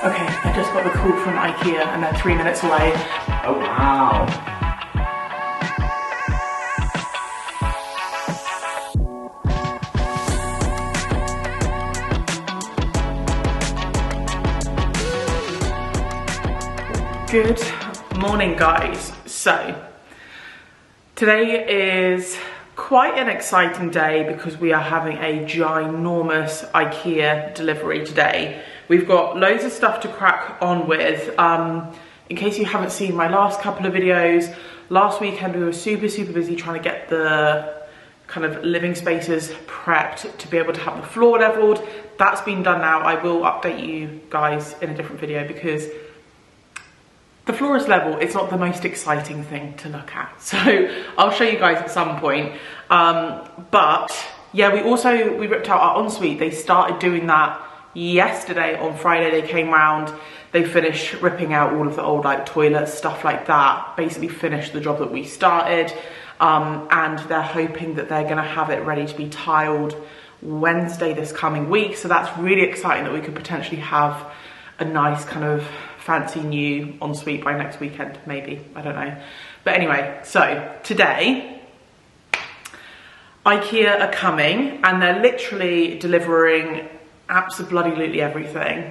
Okay, I just got the call from Ikea and they're 3 minutes away. Oh wow. Good morning, guys. So today is quite an exciting day because we are having a ginormous Ikea delivery today. We've got loads of stuff to crack on with. In case you haven't seen my last couple of videos, last weekend we were super busy trying to get the kind of living spaces prepped to be able to have the floor leveled. That's been done now. I will update you guys in a different video because the floor is level. It's not the most exciting thing to look at. So I'll show you guys at some point. But yeah, we ripped out our ensuite. They started doing that yesterday on Friday. They came round, they finished ripping out all of the old like toilets, stuff like that, basically finished the job that we started. And they're hoping that they're gonna have it ready to be tiled Wednesday this coming week. So that's really exciting that we could potentially have a nice kind of fancy new ensuite by next weekend, maybe, I don't know. But anyway, so today, Ikea are coming and they're literally delivering absolutely everything.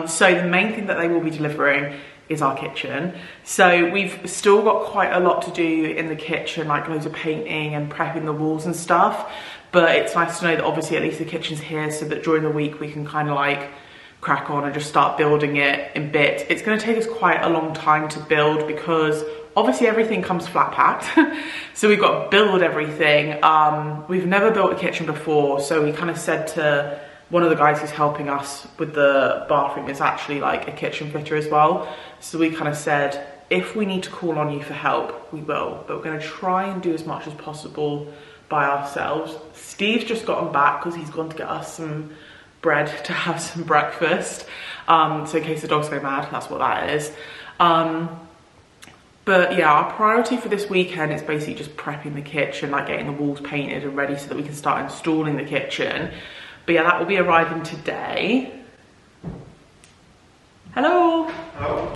So the main thing that they will be delivering is our kitchen. So we've still got quite a lot to do in the kitchen, like loads of painting and prepping the walls and stuff. But it's nice to know that obviously at least the kitchen's here so that during the week we can kind of like crack on and just start building it in bits. It's going to take us quite a long time to build because obviously everything comes flat packed. So we've got to build everything. We've never built a kitchen before, so we kind of said to one of the guys who's helping us with the bathroom is actually like a kitchen fitter as well. So we kind of said, if we need to call on you for help, we will, but we're going to try and do as much as possible by ourselves. Steve's just gotten back because he's gone to get us some bread to have some breakfast. So in case the dogs go mad, that's what that is. But yeah, our priority for this weekend is basically just prepping the kitchen, like getting the walls painted and ready so that we can start installing the kitchen. But yeah, that will be arriving today. Hello. Hello.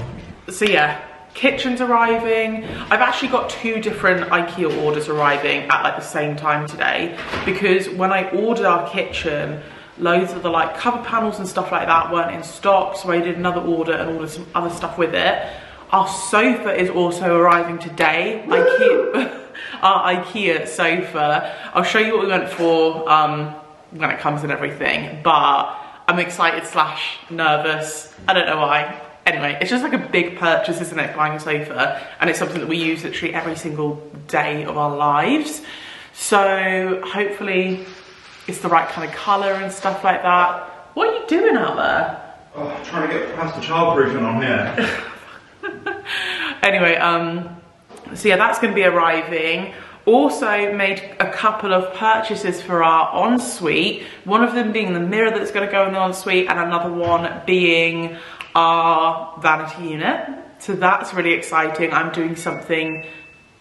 So yeah, kitchen's arriving. I've actually got 2 different Ikea orders arriving at like the same time today because when I ordered our kitchen, loads of the like cover panels and stuff like that weren't in stock, so I did another order and ordered some other stuff with it. Our sofa is also arriving today. Our Ikea sofa. I'll show you what we went for when it comes and everything, but I'm excited / nervous. I don't know why. Anyway, it's just like a big purchase, isn't it, buying a sofa? And it's something that we use literally every single day of our lives. So hopefully it's the right kind of colour and stuff like that. What are you doing out there? Oh, trying to get past the childproofing on here. Anyway, so yeah, that's going to be arriving. Also made a couple of purchases for our ensuite. One of them being the mirror that's going to go in the ensuite and another one being our vanity unit. So that's really exciting. I'm doing something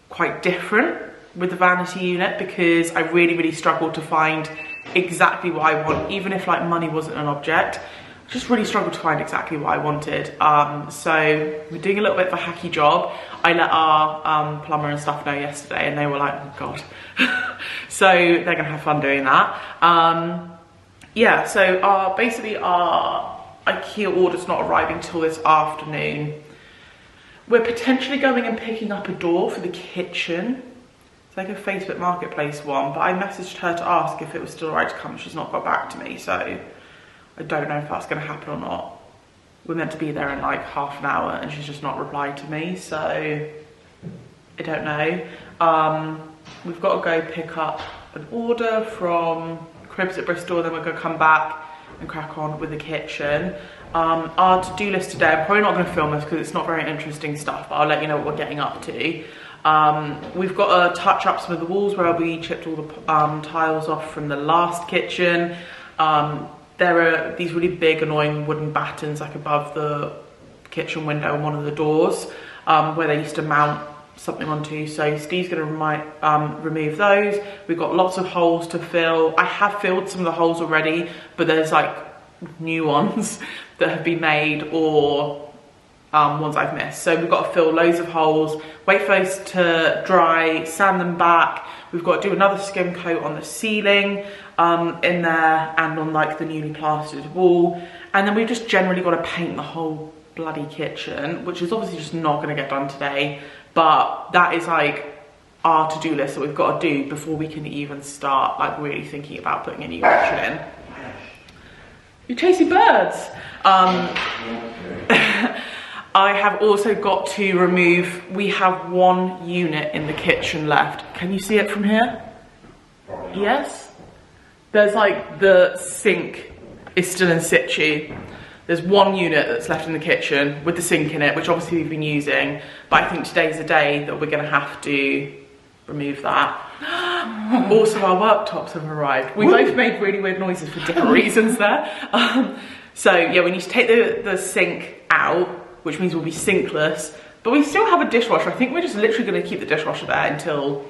quite different with the vanity unit because I really struggled to find exactly what I want, even if like money wasn't an object. I just really struggled to find exactly what I wanted. So we're doing a little bit of a hacky job. I let our plumber and stuff know yesterday and they were like, oh God. So they're gonna have fun doing that. Yeah, so basically our Ikea order's not arriving till this afternoon. We're potentially going and picking up a door for the kitchen. It's like a Facebook Marketplace one, but I messaged her to ask if it was still alright to come. She's not got back to me, so I don't know if that's going to happen or not. We're meant to be there in like half an hour and she's just not replied to me, so I don't know. We've got to go pick up an order from Cribs at Bristol, then we're going to come back and crack on with the kitchen. Our to-do list today, I'm probably not going to film this because it's not very interesting stuff, but I'll let you know what we're getting up to. We've got to touch up some of the walls where we chipped all the tiles off from the last kitchen. There are these really big annoying wooden battens like above the kitchen window and one of the doors where they used to mount something onto, so Steve's going to remove those. We've got lots of holes to fill. I have filled some of the holes already, but there's like new ones, that have been made or ones I've missed. So we've got to fill loads of holes, wait for those to dry, sand them back. We've got to do another skim coat on the ceiling in there and on like the newly plastered wall. And then we've just generally got to paint the whole bloody kitchen, which is obviously just not going to get done today. But that is like our to-do list that we've got to do before we can even start like really thinking about putting a new kitchen in. You're chasing birds. I have also got to remove, we have one unit in the kitchen left. Can you see it from here? Yes? There's like the sink is still in situ. There's one unit that's left in the kitchen with the sink in it, which obviously we've been using, but I think today's the day that we're gonna have to remove that. Also, our worktops have arrived. We both made really weird noises for different reasons there. So yeah, we need to take the sink out, which means we'll be sinkless, but we still have a dishwasher. I think we're just literally gonna keep the dishwasher there until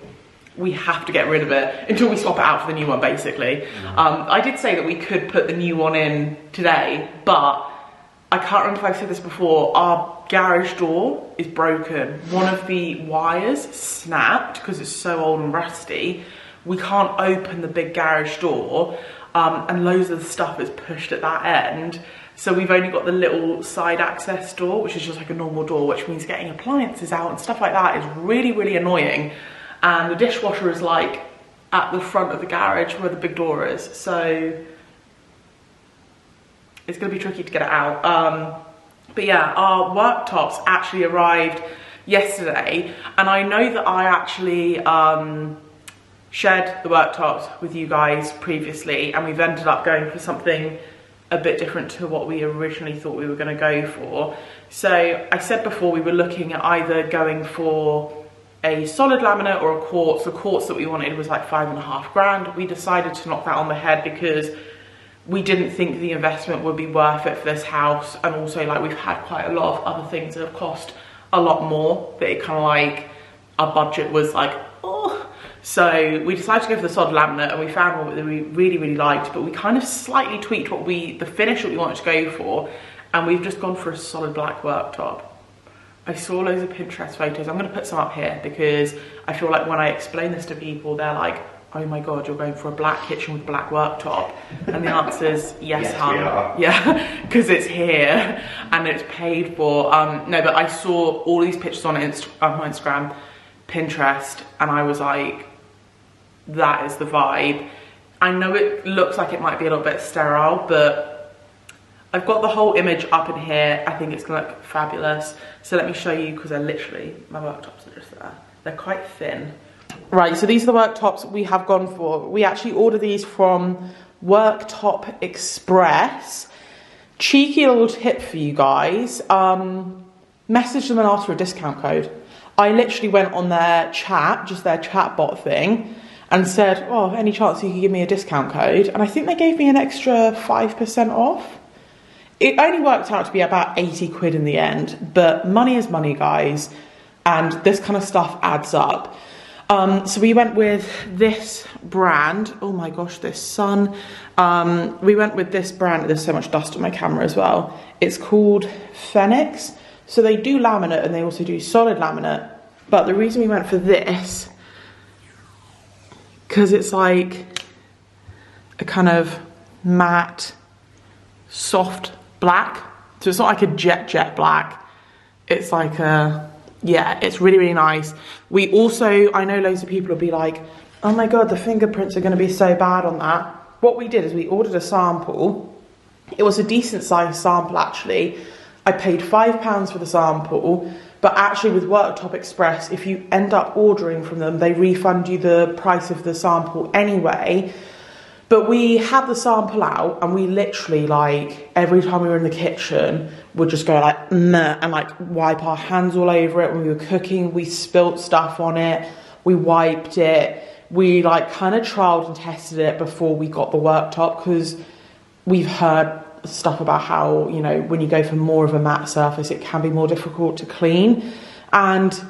we have to get rid of it, until we swap it out for the new one, basically. I did say that we could put the new one in today, but I can't remember if I've said this before, our garage door is broken. One of the wires snapped because it's so old and rusty. We can't open the big garage door, and loads of the stuff is pushed at that end. So we've only got the little side access door, which is just like a normal door, which means getting appliances out and stuff like that is really, really annoying. And the dishwasher is like at the front of the garage where the big door is. So it's gonna be tricky to get it out. But yeah, our worktops actually arrived yesterday. And I know that I actually shared the worktops with you guys previously, and we've ended up going for something a bit different to what we originally thought we were going to go for. So I said before we were looking at either going for a solid laminate or a quartz. The quartz that we wanted was like $5.5 grand. We decided to knock that on the head because we didn't think the investment would be worth it for this house, and also like we've had quite a lot of other things that have cost a lot more, that it kind of like our budget was like, oh. So we decided to go for the solid laminate, and we found one that we really, really liked, but we kind of slightly tweaked the finish that we wanted to go for, and we've just gone for a solid black worktop. I saw loads of Pinterest photos. I'm going to put some up here because I feel like when I explain this to people, they're like, oh my God, you're going for a black kitchen with black worktop? And the answer is yes, hun. Yeah, because it's here and it's paid for. No, but I saw all these pictures on Instagram, Pinterest, and I was like, that is the vibe. I know it looks like it might be a little bit sterile, but I've got the whole image up in here. I think it's gonna look fabulous. So let me show you, because they're literally, my worktops are just there. They're quite thin. Right, so these are the worktops we have gone for. We actually ordered these from Worktop Express. Cheeky little tip for you guys. Message them and ask for a discount code. I literally went on their chat, just their chat bot thing, and said, oh, any chance you could give me a discount code? And I think they gave me an extra 5% off. It only worked out to be about 80 quid in the end, but money is money, guys, and this kind of stuff adds up. So we went with this brand. Oh my gosh, this sun. We went with this brand. There's so much dust on my camera as well. It's called Phoenix. So they do laminate and they also do solid laminate. But the reason we went for this, because it's like a kind of matte, soft black. So it's not like a jet black. It's like a, yeah, it's really, really nice. We also, I know loads of people will be like, oh my God, the fingerprints are going to be so bad on that. What we did is we ordered a sample. It was a decent sized sample, actually. I paid £5 for the sample, but actually with Worktop Express, if you end up ordering from them, they refund you the price of the sample anyway. But we had the sample out, and we literally, like, every time we were in the kitchen, would just go like, meh, and like wipe our hands all over it. When we were cooking, we spilt stuff on it, we wiped it, we like kind of trialed and tested it before we got the worktop, because we've heard stuff about how, you know, when you go for more of a matte surface, it can be more difficult to clean, and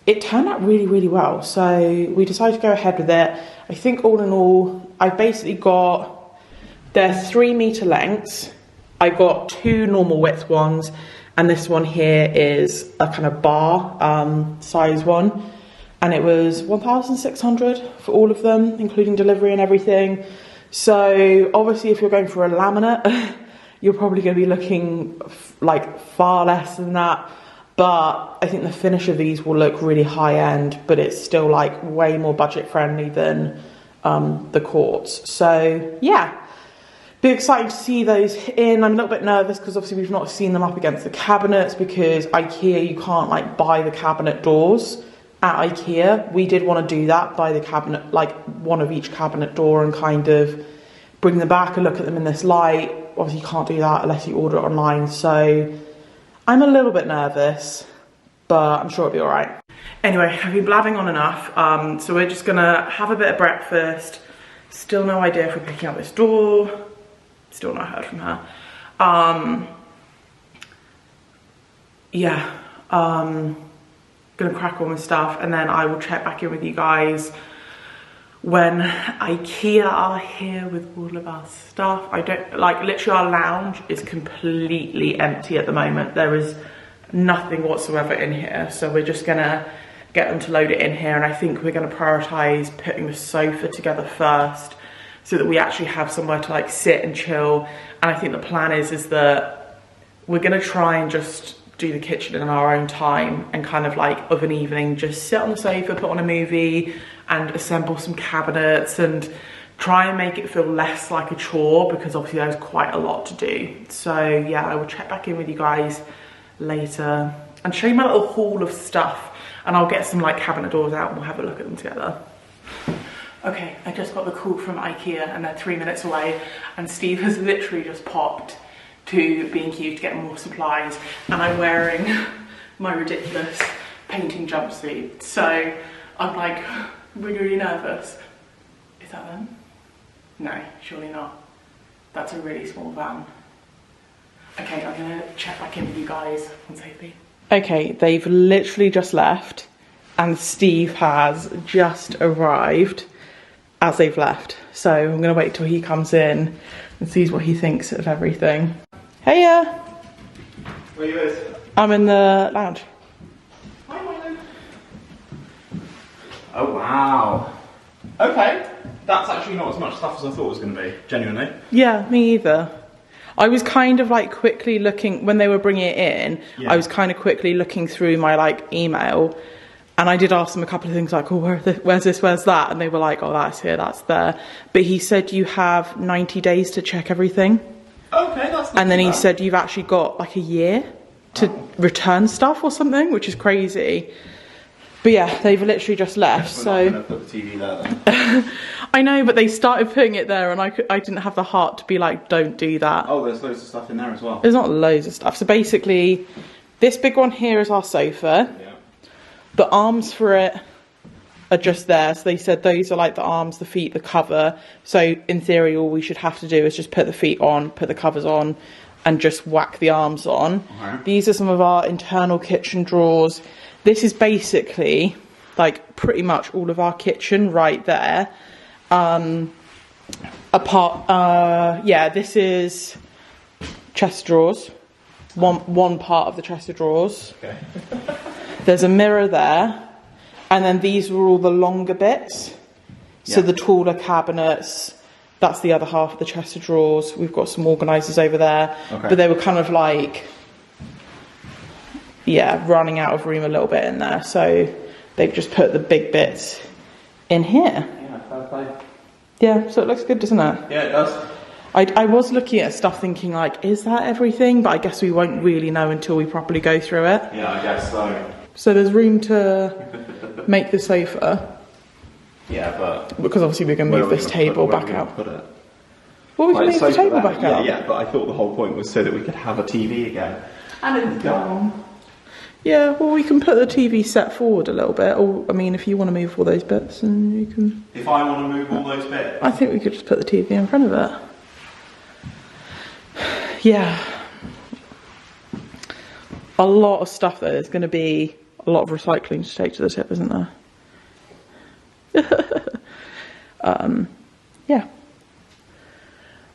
it turned out really, really well. So we decided to go ahead with it. I think all in all, I've basically got, they're 3 meter lengths, I got 2 normal width ones, and this one here is a kind of bar size one, and it was 1,600 for all of them, including delivery and everything. So obviously if you're going for a laminate, you're probably going to be looking like far less than that. But I think the finish of these will look really high end, but it's still like way more budget friendly than the quartz. So yeah, be excited to see those in. I'm a little bit nervous because obviously we've not seen them up against the cabinets, because Ikea, you can't like buy the cabinet doors at Ikea. We did want to do that, buy the cabinet, like one of each cabinet door, and kind of bring them back and look at them in this light. Obviously you can't do that unless you order it online. So I'm a little bit nervous, but I'm sure it'll be all right. Anyway, I've been blabbing on enough. So we're just gonna have a bit of breakfast. Still no idea if we're picking up this door. Still not heard from her. Yeah, gonna crack on with stuff, and then I will check back in with you guys when Ikea are here with all of our stuff. I don't, like, literally our lounge is completely empty at the moment. There is nothing whatsoever in here. So we're just gonna get them to load it in here. And I think we're gonna prioritize putting the sofa together first, so that we actually have somewhere to like sit and chill. And I think the plan is that we're gonna try and just do the kitchen in our own time, and kind of like of an evening just sit on the sofa, put on a movie and assemble some cabinets, and try and make it feel less like a chore, because obviously there's quite a lot to do. So yeah, I will check back in with you guys later and show you my little haul of stuff, and I'll get some like cabinet doors out and we'll have a look at them together. Okay, I just got the call from Ikea and they're 3 minutes away, and Steve has literally just popped to B&Q to get more supplies, and I'm wearing my ridiculous painting jumpsuit. So I'm like really nervous. Is that them? No, surely not. That's a really small van. Okay, I'm gonna check back in with you guys once they leave. Okay, they've literally just left, and Steve has just arrived as they've left. So I'm gonna wait till he comes in and sees what he thinks of everything. Hey, where you is? I'm in the lounge. Hi, Milo. Oh wow. Okay, that's actually not as much stuff as I thought it was going to be, genuinely. Yeah, me either. I was kind of like quickly looking, when they were bringing it in, yeah. I was kind of quickly looking through my like email, and I did ask them a couple of things like, oh, where's this, where's that? And they were like, oh, that's here, that's there. But he said you have 90 days to check everything. Okay, that's not And then too he bad. said you've actually got like a year to return stuff or something, which is crazy. But yeah, they've literally just left. We're so not gonna put the TV there then. I know, but they started putting it there, and I didn't have the heart to be like, don't do that. Oh, there's loads of stuff in there as well. There's not loads of stuff. So basically, this big one here is our sofa. Yeah. The arms for it are just there. So they said those are like the arms, the feet, the cover. So in theory, all we should have to do is just put the feet on, put the covers on, and just whack the arms on. Okay. These are some of our internal kitchen drawers. This is basically like pretty much all of our kitchen right there. This is chest of drawers. One part of the chest of drawers. Okay. There's a mirror there. And then these were all the longer bits. So the taller cabinets, that's the other half of the chest of drawers. We've got some organisers over there. Okay. But they were kind of like, running out of room a little bit in there. So they've just put the big bits in here. Yeah, fair play. Yeah, so it looks good, doesn't it? Yeah, it does. I was looking at stuff thinking like, is that everything? But I guess we won't really know until we properly go through it. Yeah, I guess so. So there's room to make the sofa. Yeah, but... Because obviously we're going to move this table back out. Put it? Well, we can move the table back out. Yeah, but I thought the whole point was so that we could have a TV again. And it's gone. Yeah, well, we can put the TV set forward a little bit. Or, I mean, if you want to move all those bits, and you can... If I want to move all those bits? I think we could just put the TV in front of it. Yeah. A lot of stuff, though. There's going to be a lot of recycling to take to the tip, isn't there? Yeah.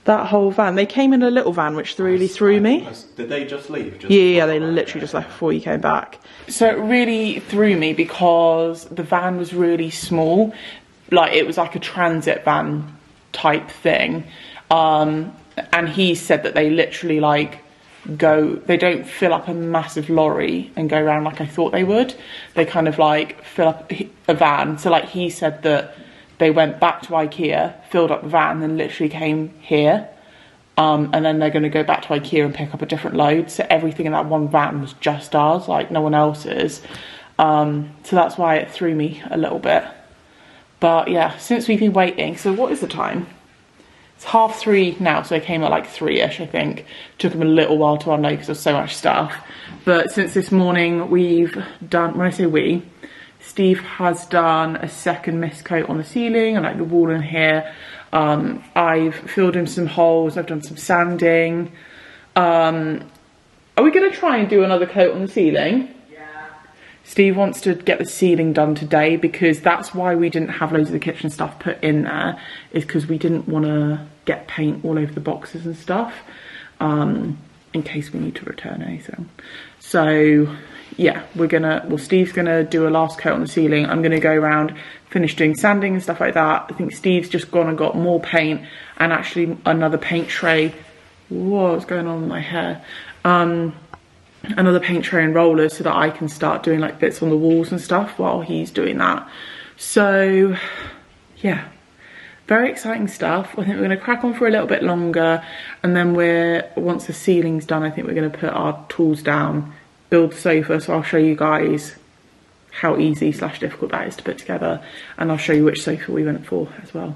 That whole van. They came in a little van, which really threw me. Did they just leave? Yeah, they literally just left before you came back. So it really threw me because the van was really small. Like, it was like a transit van type thing. And he said that they literally like they don't fill up a massive lorry and go around like I thought they would. They kind of like fill up a van. So like he said that they went back to Ikea, filled up the van, and literally came here. And then they're going to go back to Ikea and pick up a different load. So everything in that one van was just ours, like no one else's. So that's why it threw me a little bit. But yeah, since we've been waiting, so what is the time? It's 3:30 now, so they came at like 3ish, I think. Took them a little while to unload because there's so much stuff. But since this morning, we've done, when I say we, Steve has done a second mist coat on the ceiling and like the wall in here. I've filled in some holes, I've done some sanding. Are we going to try and do another coat on the ceiling? Yeah. Steve wants to get the ceiling done today because that's why we didn't have loads of the kitchen stuff put in there, is because we didn't want to get paint all over the boxes and stuff, in case we need to return anything. So yeah, Steve's gonna do a last coat on the ceiling. I'm gonna go around, finish doing sanding and stuff like that. I think Steve's just gone and got more paint and actually another paint tray. What's going on with my hair? Another paint tray and rollers so that I can start doing like bits on the walls and stuff while he's doing that. So yeah, very exciting stuff. I think we're gonna crack on for a little bit longer, and then once the ceiling's done, I think we're gonna put our tools down, build the sofa. So I'll show you guys how easy / difficult that is to put together, and I'll show you which sofa we went for as well.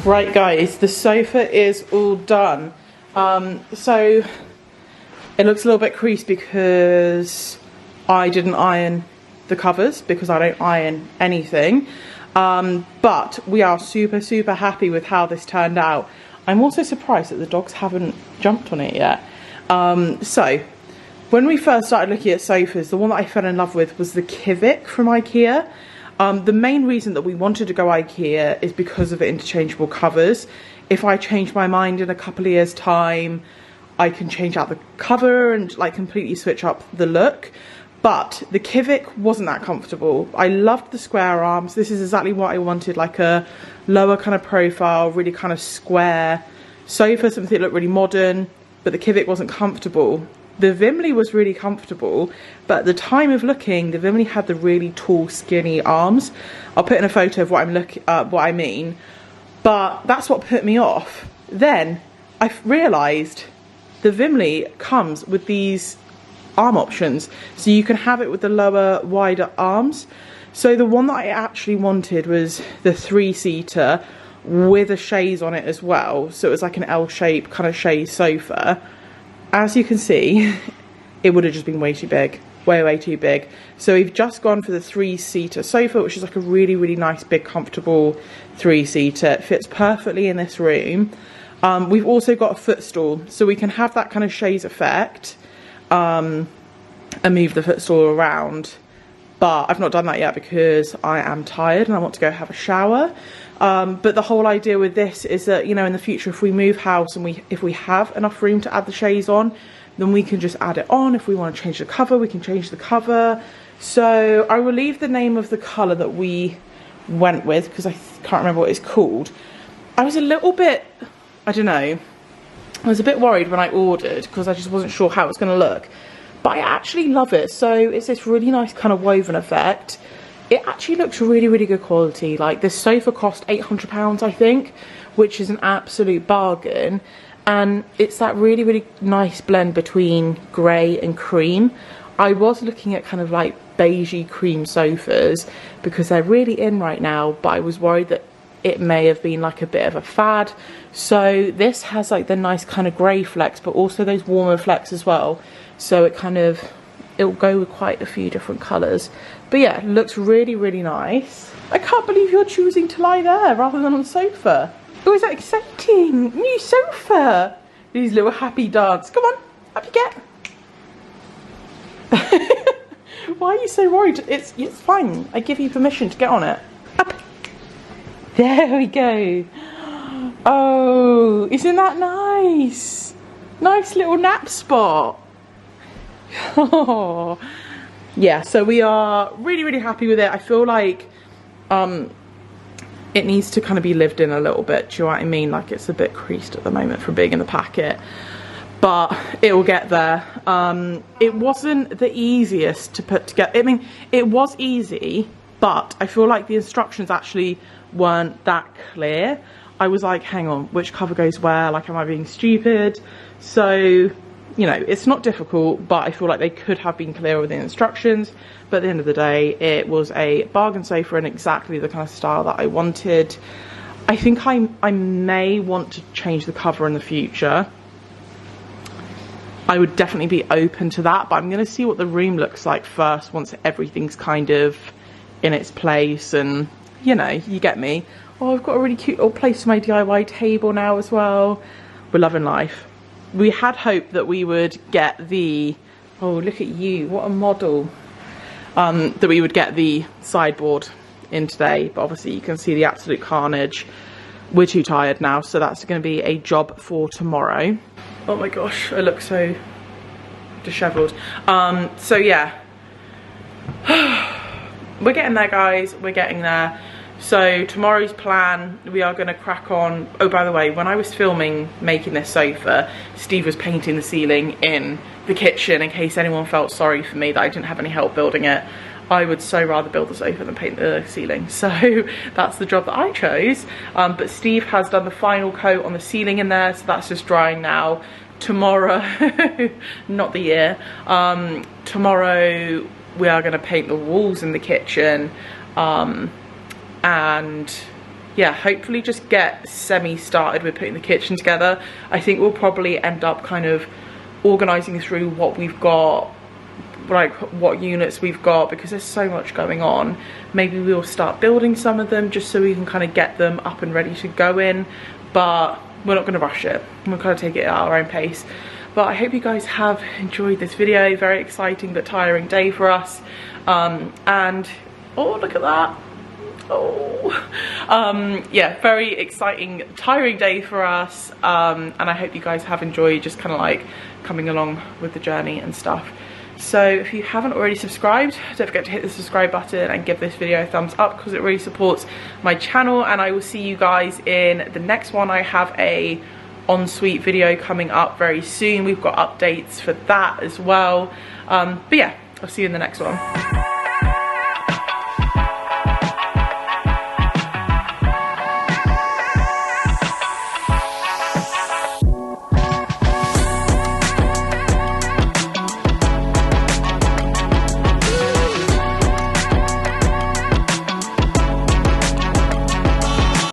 Right guys, the sofa is all done. So it looks a little bit creased because I didn't iron the covers, because I don't iron anything. But we are super happy with how this turned out. I'm also surprised that the dogs haven't jumped on it yet. So when we first started looking at sofas, the one that I fell in love with was the 𝐤𝐻𝐿 from Ikea. The main reason that we wanted to go Ikea is because of the interchangeable covers. If I change my mind in a couple of years' time, I can change out the cover and like completely switch up the look. But the 𝐤𝐻𝐿 wasn't that comfortable. I loved the square arms. This is exactly what I wanted, like a lower kind of profile, really kind of square sofa, something that looked really modern, but the 𝐤𝐻𝐿 wasn't comfortable. The 𝐵𝑚𝐿Y was really comfortable, but at the time of looking, the 𝐵𝑚𝐿Y had the really tall, skinny arms. I'll put in a photo of what I mean, but that's what put me off. Then I realised the 𝐵𝑚𝐿Y comes with these arm options. So you can have it with the lower, wider arms. So the one that I actually wanted was the 3-seater with a chaise on it as well. So it was like an L-shaped kind of chaise sofa. As you can see, it would have just been way too big. Way too big. So we've just gone for the 3-seater sofa, which is like a really, really nice, big, comfortable 3-seater. It fits perfectly in this room. We've also got a footstool, so we can have that kind of chaise effect and move the footstool around. But I've not done that yet because I am tired and I want to go have a shower. But the whole idea with this is that, you know, in the future, if we move house and if we have enough room to add the chaise on, then we can just add it on. If we want to change the cover, we can change the cover. So I will leave the name of the colour that we went with because I can't remember what it's called. I was a little bit, I don't know, I was a bit worried when I ordered because I just wasn't sure how it's going to look. But I actually love it. So it's this really nice kind of woven effect. It actually looks really, really good quality. Like, this sofa cost £800, I think, which is an absolute bargain. And it's that really, really nice blend between grey and cream. I was looking at kind of like beigey cream sofas because they're really in right now, but I was worried that it may have been like a bit of a fad. So this has like the nice kind of grey flecks, but also those warmer flecks as well. So it'll go with quite a few different colours. But yeah, it looks really, really nice. I can't believe you're choosing to lie there rather than on the sofa. Oh, is that exciting? New sofa. These little happy dance. Come on, up you get. Why are you so worried? It's fine. I give you permission to get on it. Up. There we go. Oh, isn't that nice? Nice little nap spot. Oh. Yeah, so we are really, really happy with it. I feel like it needs to kind of be lived in a little bit, do you know what I mean? Like, it's a bit creased at the moment from being in the packet, but it will get there. It wasn't the easiest to put together. I mean, it was easy, but I feel like the instructions actually weren't that clear. I was like, hang on, which cover goes where? Like, am I being stupid? So, you know, it's not difficult, but I feel like they could have been clearer with the instructions. But at the end of the day, it was a bargain sofa in exactly the kind of style that I wanted. I think I may want to change the cover in the future. I would definitely be open to that, but I'm going to see what the room looks like first once everything's kind of in its place, and, you know, you get me. Oh, I've got a really cute little place for my DIY table now as well. We're loving life. We had hoped that we would get the, oh, look at you, what a model, that we would get the sideboard in today, but obviously you can see the absolute carnage. We're too tired now, so that's going to be a job for tomorrow. Oh my gosh, I look so disheveled. So yeah, we're getting there, guys, we're getting there. So tomorrow's plan, we are going to crack on. Oh, by the way, when I was filming making this sofa, Steve was painting the ceiling in the kitchen in case anyone felt sorry for me that I didn't have any help building it. I would so rather build the sofa than paint the ceiling. So that's the job that I chose. But Steve has done the final coat on the ceiling in there, so that's just drying now. Tomorrow, not the year, tomorrow we are going to paint the walls in the kitchen. And yeah, hopefully just get semi-started with putting the kitchen together. I think we'll probably end up kind of organising through what we've got, like what units we've got, because there's so much going on. Maybe we'll start building some of them just so we can kind of get them up and ready to go in, but we're not going to rush it. We'll kind of take it at our own pace. But I hope you guys have enjoyed this video. Very exciting but tiring day for us. And oh, look at that. Oh, yeah, very exciting, tiring day for us, and I hope you guys have enjoyed just kind of like coming along with the journey and stuff. So if you haven't already subscribed, don't forget to hit the subscribe button and give this video a thumbs up because it really supports my channel, and I will see you guys in the next one. I have a ensuite video coming up very soon. We've got updates for that as well, but yeah, I'll see you in the next one.